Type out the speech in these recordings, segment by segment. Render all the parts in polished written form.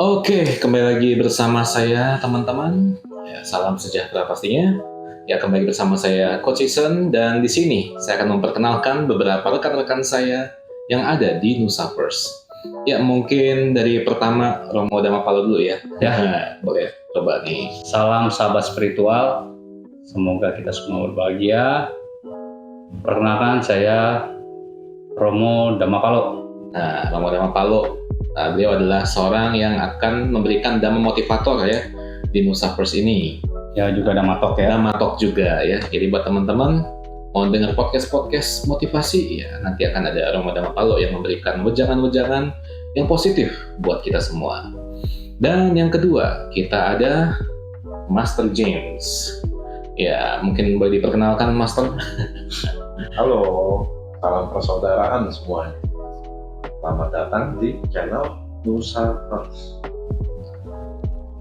Oke, kembali lagi bersama saya teman-teman. Ya, salam sejahtera pastinya. Ya, kembali bersama saya Coach Isen dan di sini saya akan memperkenalkan beberapa rekan-rekan saya yang ada di Nusa First. Ya, mungkin dari pertama Romo Damapalo dulu ya. Ya. Boleh coba nih. Salam sahabat spiritual, semoga kita semua berbahagia. Perkenalkan saya Romo Damapalo. Nah, Romo Damapalo, beliau adalah seorang yang akan memberikan dhamma motivator ya di Nusa First ini. Ya, juga Damatok ya. Damatok juga ya. Jadi buat teman-teman mau dengar podcast motivasi ya, nanti akan ada Romo Damapalo yang memberikan wejangan-wejangan yang positif buat kita semua. Dan yang kedua, kita ada Master James. Ya, mungkin boleh diperkenalkan Master. Halo, salam persaudaraan semuanya. Selamat datang di channel Nusa First.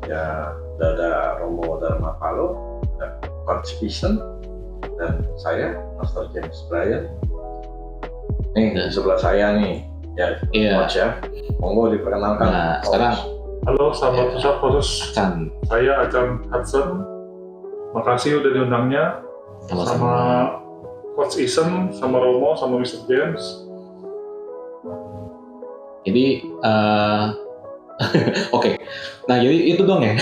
Ya, ada Romo Damapalo, Coach Isen, dan saya Master James Brian. Nih di sebelah saya nih, ya Coach ya. Monggo diperkenalkan. Nah, sekarang Halo sahabat Nusa First, Chan saya Acan Hudson. Makasih udah diundangnya sama Coach Isen, sama Romo, sama Mr. James. Jadi oke. Nah, jadi itu dong ya.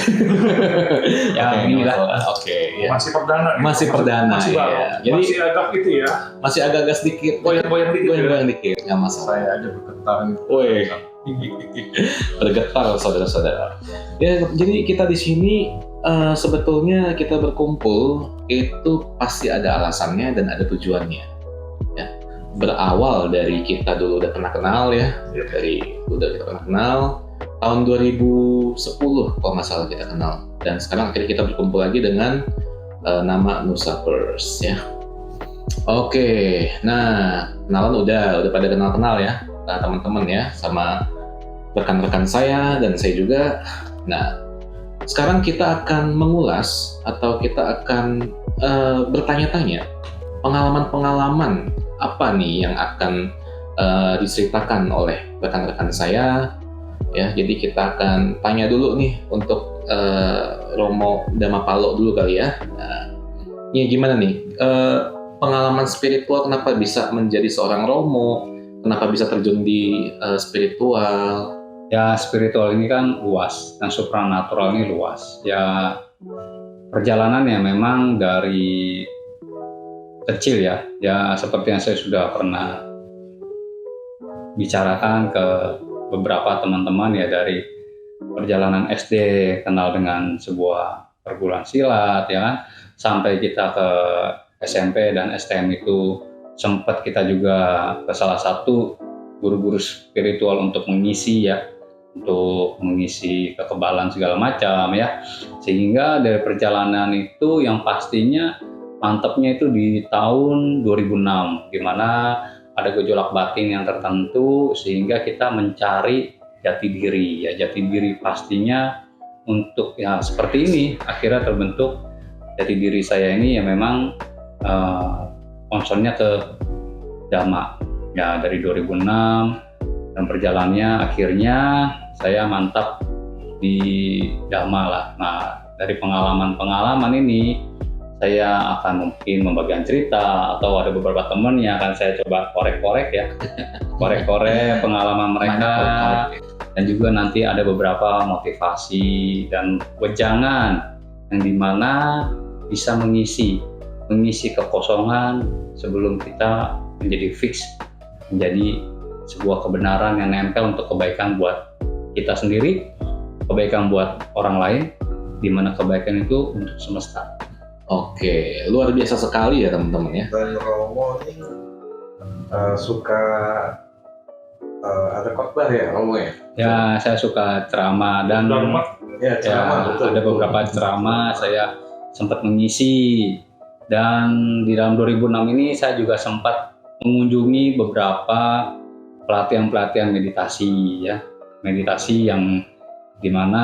Ya, inilah. Oke, ya. Masih perdana. nih. Masih perdana, Masih ya. baru. Jadi masih agak gitu ya. masih agak-agak sedikit Goyang-goyang dikit. goyang-goyang dikit, nggak masalah. Saya aja bergetar nih. Woi, bergetar saudara-saudara. Ya, jadi kita di sini sebetulnya kita berkumpul itu pasti ada alasannya dan ada tujuannya. Ya, berawal dari kita dulu udah pernah kenal ya, udah kita pernah kenal tahun 2010 kalau nggak salah kita kenal, dan sekarang akhirnya kita berkumpul lagi dengan nama Nusa First ya. Oke, nah kenalan udah pada kenal ya, teman-teman ya, sama rekan-rekan saya dan saya juga. Nah, sekarang kita akan mengulas atau kita akan bertanya-tanya pengalaman-pengalaman apa nih yang akan diceritakan oleh rekan-rekan saya ya. Jadi kita akan tanya dulu nih untuk Romo Damapalo dulu kali ya. Nah, ini gimana nih pengalaman spiritual, kenapa bisa menjadi seorang Romo, kenapa bisa terjun di spiritual? Ya, spiritual ini kan luas, dan supranatural ini luas. Ya, perjalanannya memang dari kecil ya. Ya, seperti yang saya sudah pernah bicarakan ke beberapa teman-teman ya, dari perjalanan SD kenal dengan sebuah perguruan silat ya kan, sampai kita ke SMP dan STM itu sempat kita juga ke salah satu guru-guru spiritual untuk mengisi kekebalan segala macam ya. Sehingga dari perjalanan itu yang pastinya mantapnya itu di tahun 2006, di mana ada gejolak batin yang tertentu sehingga kita mencari jati diri ya. Jati diri pastinya untuk ya seperti ini akhirnya terbentuk jati diri saya ini, yang memang concernnya ke Dhamma ya dari 2006, dan perjalanannya akhirnya saya mantap di Dhamma lah. Nah, dari pengalaman ini saya akan mungkin membagikan cerita, atau ada beberapa teman yang akan saya coba korek-korek ya, korek-korek pengalaman mereka, dan juga nanti ada beberapa motivasi dan wejangan yang dimana bisa mengisi kekosongan sebelum kita menjadi fix, menjadi sebuah kebenaran yang nempel untuk kebaikan buat kita sendiri, kebaikan buat orang lain, di mana kebaikan itu untuk semesta. Oke, luar biasa sekali ya teman-teman ya. Dan Romo ini suka ada khotbah ya Romo ya? Ya, saya suka ceramah dan Ya, betul. Ada beberapa ceramah saya sempat mengisi, dan di dalam 2006 ini saya juga sempat mengunjungi beberapa pelatihan meditasi ya, meditasi yang dimana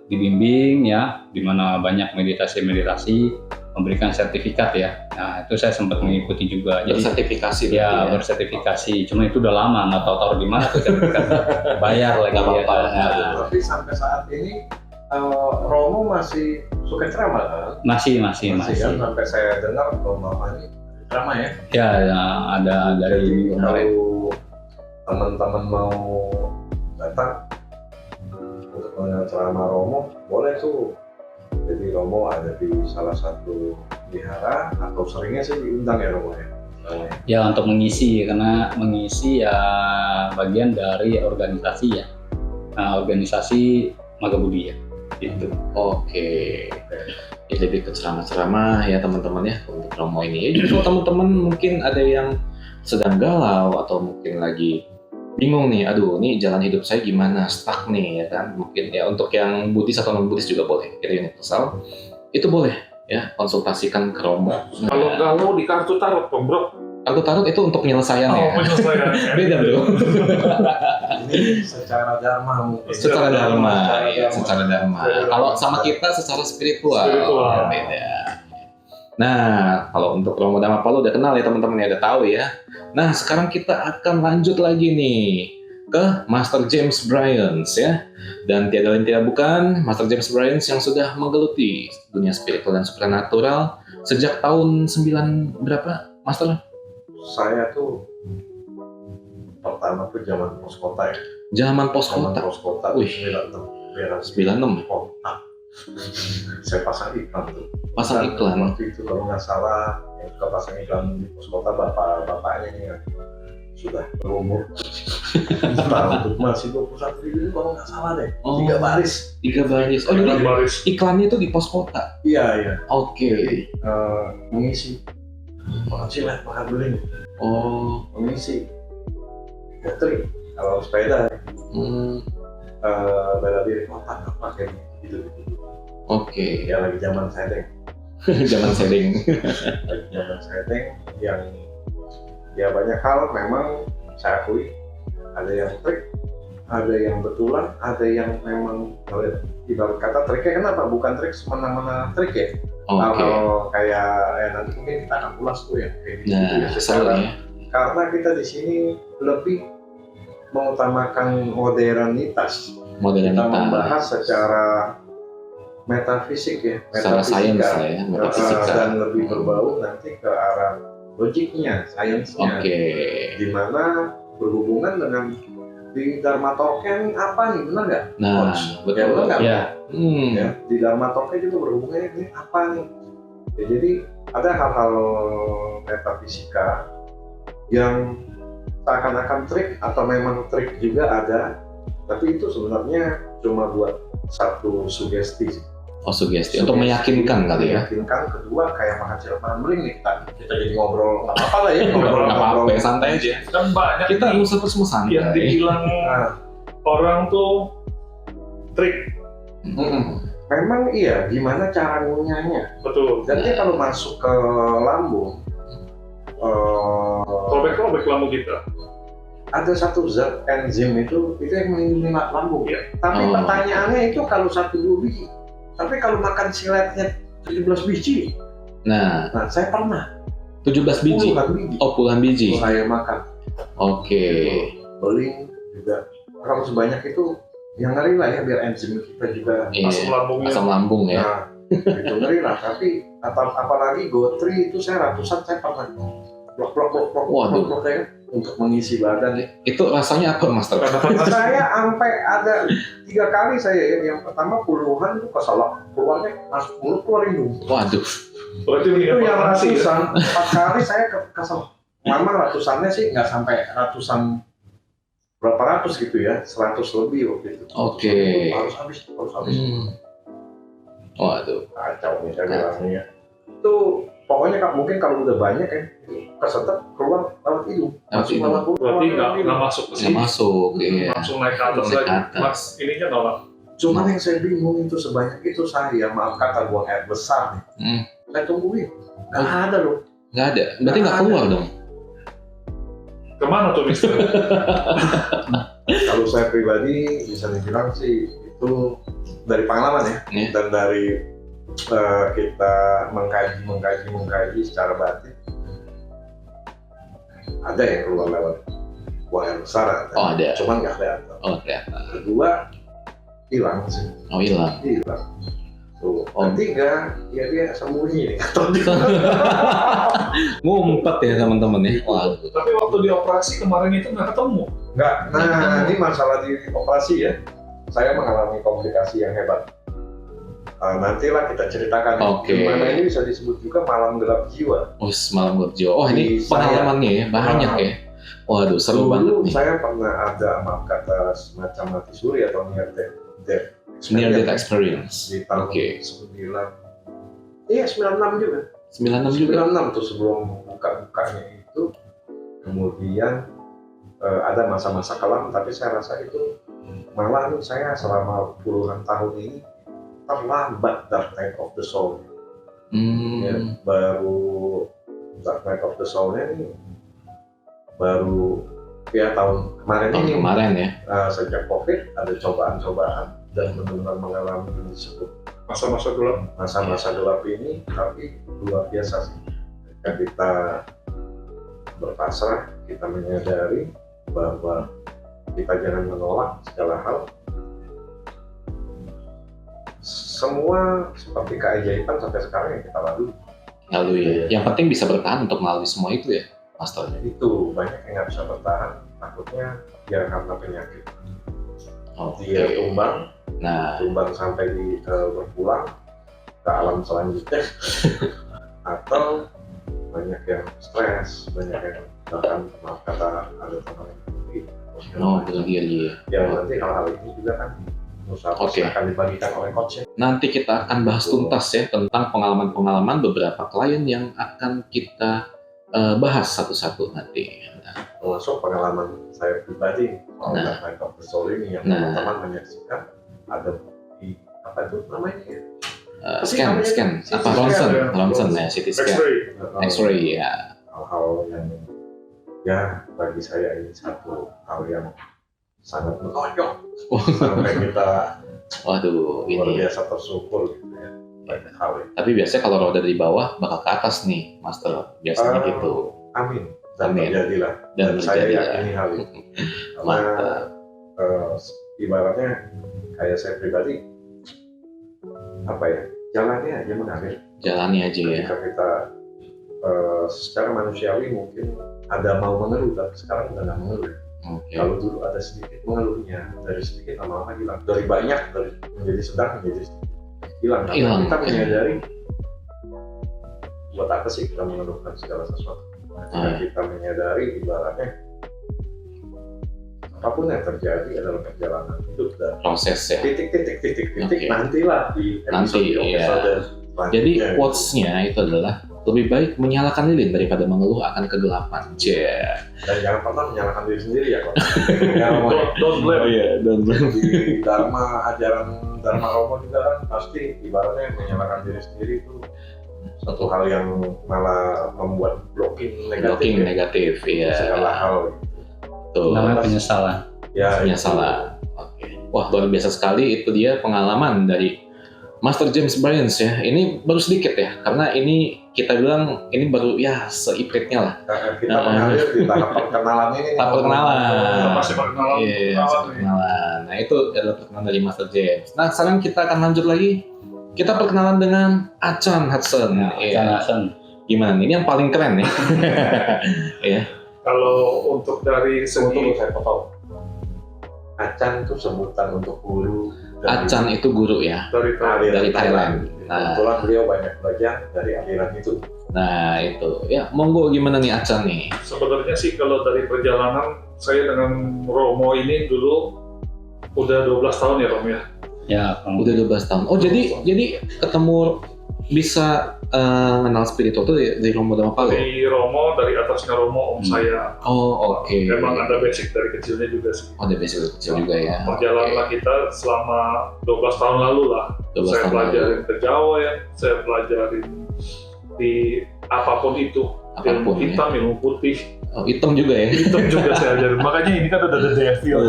dibimbing ya, dimana banyak meditasi memberikan sertifikat ya. Nah itu saya sempat mengikuti juga. Jadi Bersertifikasi ya bersertifikasi. Cuma itu udah lama nggak tahu taruh di mana tuh sertifikatnya. Bayar lagi Nggak ya. apa-apa. Nah, Tapi sampai saat ini Romo masih suka ceramah kan? masih. Kan sampai saya dengar Romo ini ceramah ya. Ya ada dari Jadi kemarin. kalau teman-teman mau datang untuk mendengar ceramah Romo, boleh tuh. Jadi Romo ada di salah satu wihara atau seringnya sih diundang ya Romo ya. Ya untuk mengisi karena mengisi ya bagian dari organisasi ya. Nah, organisasi Magabudi ya. Gitu. Oke. Ya, lebih ke ceramah-ceramah ya teman-teman ya untuk Romo ini. Ya kalau teman-teman mungkin ada yang sedang galau atau mungkin lagi bingung nih, aduh ini jalan hidup saya gimana, stuck nih ya kan. Mungkin ya untuk yang Buddhis atau non-Buddhis juga boleh, itu universal. Itu boleh ya konsultasikan ke Romo. Kalau galau di kartu tarot, Bro. Kartu tarot itu untuk penyelesaian ya. Penyelesaian. Beda bro. Ini secara dharma mungkin. Secara dharma, ya, dharma. secara dharma. Kalau sama kita secara spiritual. Spiritual. Ya, beda. Nah, kalau untuk Romo Dhamapalo udah kenal ya teman-teman ya, udah tahu ya. Nah, sekarang kita akan lanjut lagi nih ke Master James Bryans ya. Dan tiada lain tidak bukan Master James Bryans yang sudah menggeluti dunia spiritual dan supernatural sejak tahun 9 berapa, Master? Saya tuh pertama tuh zaman pos kota ya. Zaman pos Zaman kota. pos kota. Wih. 96. Kota. Saya pasang iklan tuh. Pasang Dan iklan. Waktu itu kalau nggak salah yang suka pasang iklan di pos kota bapaknya ini yang sudah berumur. Tahun masih 21 ribu kalau nggak salah deh. Oh. 3 baris. 3 baris. Oh, jadi Baris. iklannya itu di pos kota. Iya. Oke. Mengisi. Makan silet, makan beling. Oh. Mengisi. Bateri. Kalau sepeda. Bela diri kota apa kayak gitu. Oke. Ya lagi zaman setting. Zaman setting. Lagi zaman setting yang ya banyak hal memang saya akui ada yang trik, ada yang betulan, ada yang memang ibarat kata triknya kenapa bukan trik semena-mena trik ya. Oke. Kalau kayak nanti mungkin kita akan ulas tuh ya kayak gitu. Nah, ya, seru ya. karena kita di sini lebih mengutamakan modernitas. Kita Modernitas. membahas secara metafisik ya, Secara sains lah ya, metafisika. dan lebih berbau nanti ke arah logiknya, sainsnya. Oke. Di mana berhubungan dengan di Dharma Token apa nih, benar nggak? Nah, Coach? betul. Ya, benar nggak? Ya. Ya, di Dharma Token juga berhubungan ini apa nih? Ya, jadi ada hal-hal metafisika yang seakan-akan trik atau memang trik juga ada, tapi itu sebenarnya cuma buat satu sugesti. Oh, sugesti untuk meyakinkan kali ya. Meyakinkan. Kedua kayak makan sirup beling nih kita jadi ngobrol nggak apa-apa lah ya, ngobrol Nggak apa-apa, ya, santai aja. Kan banyak Kita nih harus semua santai. yang dibilang Nah, orang tuh trik. memang iya, gimana cara ngunyahnya. Betul. Dan dia kalau masuk ke lambung, Robek lambung kita. ada satu zat enzim itu yang melindungi lambung. Iya. Tapi Oh. pertanyaannya itu kalau 1-2 biji. Tapi kalau makan siletnya 17 biji, Nah, nah saya pernah 17 biji. puluhan biji. Oh, puluhan biji. Saya makan. Oke. Beling juga. Kalau sebanyak itu, yang ngeri lah ya biar enzim kita juga. Iya. Asam lambungnya. Asam lambung ya. Nah, itu ngeri lah. Tapi apalagi gotri itu saya ratusan saya pernah. Blok Waduh. ya, untuk mengisi badan. Itu rasanya apa, Master? Saya sampai ada 3 kali saya ya. Yang pertama puluhan itu keselak, keluarnya masuk mulut keluar hidung. Waduh. Berarti Itu yang farmasi ya. ratusan, 4 kali saya keselak. Memang ratusannya sih nggak sampai ratusan, berapa ratus gitu ya, 100 lebih waktu itu. Oke. Harus habis. Waduh. Kacau nih saya bilangnya. Itu pokoknya mungkin kalau udah banyak kan, kesetep keluar lewat hidung. Lewat hidung. Berarti nggak masuk ke Nggak sini. masuk. Iya. Langsung naik ke atas Naik ke lagi. atas. Mas, ininya nolak. Cuman yang saya bingung itu sebanyak itu saya, maaf kata buang air besar nih. Saya tungguin, nggak ada loh. Nggak ada. Berarti nggak keluar dong. Kemana tuh Mister? Kalau saya pribadi bisa dibilang sih itu dari pengalaman ya, Iya. dan dari kita mengkaji secara batin, ada yang keluar lewat uang yang besar, Oh ada. cuman nggak kelihatan. Oh kelihatan. Kedua, hilang sih. Oh hilang. Tuh. Oh. Ketiga, ya dia sembunyi nih. Ngumpet ya teman-teman ya. Wah. Tapi waktu di operasi kemarin itu nggak ketemu. Nggak. Nah, ini masalah di operasi ya. Saya mengalami komplikasi yang hebat. Nantilah kita ceritakan. Oke. Gimana ini bisa disebut juga malam gelap jiwa. Oh semalam berjiwa. Oh ini Di saya. pengalamannya ya banyak ya. Waduh seru banget Dulu nih. saya pernah ada maaf kata semacam mati suri atau near death Near death experience. di tahun Oke. 96 juga. 96 juga. 96 tuh sebelum buka-bukanya itu, kemudian ada masa-masa kelam, tapi saya rasa itu malah nih saya selama puluhan tahun ini terlambat Dark Night of the Soul. Ya, baru Dark Night of the Soul-nya ini baru ya tahun kemarin Tahun ini. kemarin ya. Sejak COVID ada cobaan-cobaan dan benar-benar mengalami ini disebut Masa-masa gelap. masa-masa gelap ini, tapi luar biasa sih. Ketika kita berpasrah, kita menyadari bahwa kita jangan menolak segala hal. Semua seperti keajaiban sampai sekarang yang kita lalui. Lalu ya. Yang penting bisa bertahan untuk melalui semua itu ya, Master. Itu banyak yang nggak bisa bertahan, takutnya ya karena penyakit. Oke. Dia tumbang Nah, sampai berpulang ke alam selanjutnya, atau banyak yang stres, banyak yang bahkan maaf kata ada teman yang bunuh diri. ya nanti hal-hal ini juga kan Oke. akan dibagikan oleh coach. Nanti kita akan bahas tuntas ya tentang pengalaman-pengalaman beberapa klien yang akan kita bahas satu-satu nanti. Nah, Termasuk pengalaman saya pribadi soal Nah. Dark Night of the Soul ini yang Nah. teman-teman menyaksikan ada di apa itu namanya ya? scan apa ronsen ya, CT scan, X-ray. X-ray ya. Hal-hal yang ya bagi saya ini satu hal yang sangat menonjol sampai kita Waduh luar ini. biasa tersyukur gitu ya banyak hal ini. Tapi biasanya kalau roda dari bawah bakal ke atas nih, Master. Biasanya gitu. Amin dan Amin. terjadilah Dan saya terjadilah. yakini hal itu karena Mantap. ibaratnya kayak saya pribadi apa ya jalannya aja mengalir. Jalani aja ya. Ketika kita secara manusiawi mungkin ada mau mengeluh, tapi sekarang udah nggak mengeluh. Oke. Kalau dulu ada sedikit mengeluhnya, dari sedikit lama-lama hilang. Dari banyak, dari menjadi sedang menjadi sedikit. Hilang. Karena Hilang. kita menyadari buat apa sih kita mengeluhkan segala sesuatu. Ketika kita menyadari ibaratnya apapun yang terjadi adalah perjalanan hidup dan Proses ya. titik Oke. nantilah di Nanti, episode iya. selanjutnya. Jadi quotes-nya itu adalah lebih baik menyalakan lilin daripada mengeluh akan kegelapan. Dan jangan pernah menyalahkan diri sendiri ya kok. Don't blame. iya, dan Di ajaran Dharma Romo juga kan pasti ibaratnya menyalahkan diri sendiri itu satu hal yang malah membuat blocking negatif ya. segala hal. Tuh, Namanya penyesalan. Ya, penyesalan. Oke. Wah, luar biasa sekali itu dia pengalaman dari Master James Bryans ya. Ini baru sedikit ya, karena ini kita bilang ini baru ya seipritnya lah. Kita mengalir di tahap perkenalan ini. Tahap perkenalan. Kita masih perkenalan. Iya, perkenalan. Nah, itu adalah perkenalan dari Master James. Nah, sekarang kita akan lanjut lagi. Kita perkenalan dengan Achan Hudson. Iya. Alasan. Gimana nih? Ini yang paling keren ya. Iya. Kalau untuk dari Untuk segi saya potong. Achan itu sebutan untuk guru. Achan itu guru ya. dari Dari Thailand. Nah. Kebetulan beliau banyak belajar dari aliran itu. Nah, itu. Ya, monggo gimana nih Achan nih? sebenarnya sih kalau dari perjalanan saya dengan Romo ini dulu udah 12 tahun ya Rom ya. Ya, Udah 12 tahun. Oh, jadi ketemu bisa kenal spiritual tuh dari Romo Dhamapalo? Dari Romo, dari atasnya Romo om saya. Oh, oke. Memang ada basic dari kecilnya juga sih. Oh, ada basic kecil juga ya. Perjalanan kita selama 12 tahun lalu lah. 12 Saya tahun pelajarin ke Jawa ya, saya pelajarin di apapun itu. Apapun, ilmu hitam, ilmu putih, Oh, hitam juga ya. hitam juga saya ajarin. Makanya ini kan udah the devil.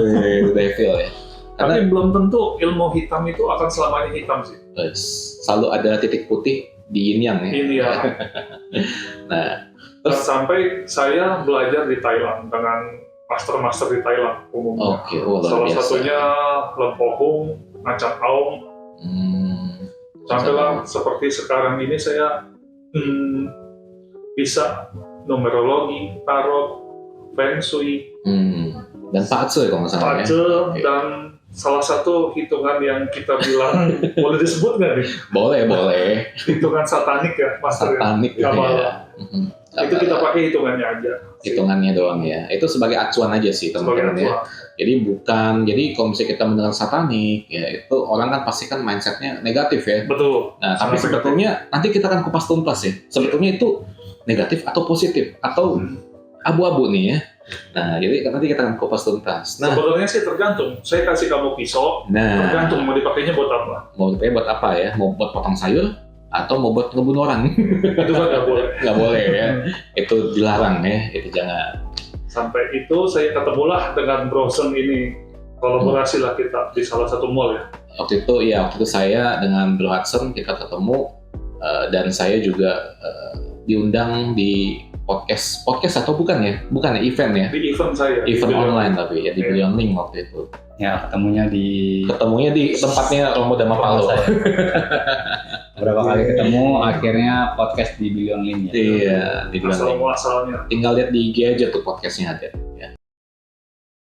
Devil ya. Karena Tapi belum tentu ilmu hitam itu akan selamanya hitam sih. Selalu ada titik putih di yin yang ya. Ini ya. Nah, Dan sampai saya belajar di Thailand dengan master di Thailand umumnya. Oke, luar Salah biasa. satunya Lempohung, Ngacak Aung. Sampailah seperti sekarang ini saya bisa numerologi, tarot, feng shui, Dan Pak Aceh kalau nggak salah ya. pace, dan salah satu hitungan yang kita bilang boleh disebut nggak nih? Boleh. Hitungan satanik ya, master ya. Satanik gitu Kabal. ya. Itu kita pakai hitungannya aja. Hitungannya doang ya. Itu sebagai acuan aja sih Sebagai teman-teman ya. acuan. Jadi kalau misalnya kita mendengar satanik, ya itu orang kan pasti kan mindsetnya negatif ya. Betul. Nah, tapi Sangat sebetulnya nanti kita akan kupas tuntas ya. Sebetulnya itu negatif atau positif atau abu-abu nih ya. Nah, jadi nanti kita akan kupas tuntas. Nah, Sebenarnya sih tergantung. Saya kasih kamu pisau, tergantung mau dipakainya buat apa. mau dipakai buat apa ya? Mau buat potong sayur atau mau buat ngebunuh orang? Itu kan nggak boleh. Nggak boleh ya. Itu dilarang ya. Itu jangan. Sampai itu saya ketemulah dengan Bronson ini. Kolaborasi lah kita di salah satu mall ya. Waktu itu saya dengan Bro Hudson kita ketemu dan saya juga diundang di podcast atau bukan ya event ya, Di event saya. event di online tapi ya di Iya. Billion Link waktu itu Ya ketemunya di di tempatnya Romo Dama Palo. saya. Berapa kali ketemu, akhirnya podcast di Billion Link ya. Iya di Billion Link. Asal-muasalnya. Tinggal lihat di IG aja tuh podcastnya ada.